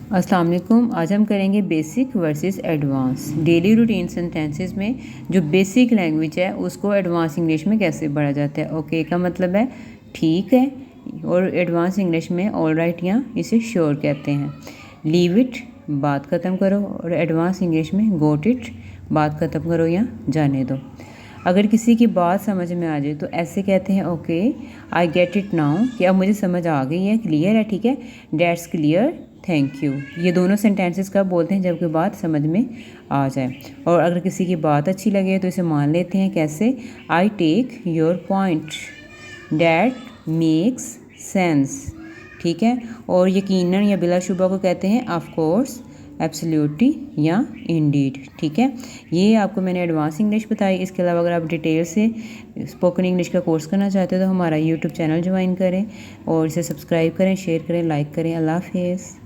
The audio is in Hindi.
अस्सलाम वालेकुम। आज हम करेंगे basic versus advance. Daily routine sentences में जो बेसिक लैंग्वेज है उसको एडवांस इंग्लिश में कैसे पढ़ा जाता है। ओके का मतलब है ठीक है, और एडवांस इंग्लिश में ऑल राइट या इसे श्योर कहते हैं। लीव इट बात ख़त्म करो, और एडवांस इंग्लिश में गोट इट बात ख़त्म करो या जाने दो। अगर किसी की बात समझ में आ जाए तो ऐसे कहते हैं okay I get it now, कि अब मुझे समझ आ गई है, क्लियर है, ठीक है, डेट्स क्लियर, थैंक यू। ये दोनों सेंटेंसेस कब बोलते हैं, जब कोई बात समझ में आ जाए। और अगर किसी की बात अच्छी लगे तो इसे मान लेते हैं कैसे, I take your point, that makes sense, ठीक है। और यकीनन या बिलाशुबा को कहते हैं ऑफ कोर्स, एब्सोल्युटली या इंडीड, ठीक है। ये आपको मैंने एडवांस इंग्लिश बताई। इसके अलावा अगर आप डिटेल से स्पोकन इंग्लिश का कोर्स करना चाहते हो तो हमारा यूट्यूब चैनल ज्वाइन करें और इसे सब्सक्राइब करें, शेयर करें, लाइक करें। अल्लाह हाफिज़।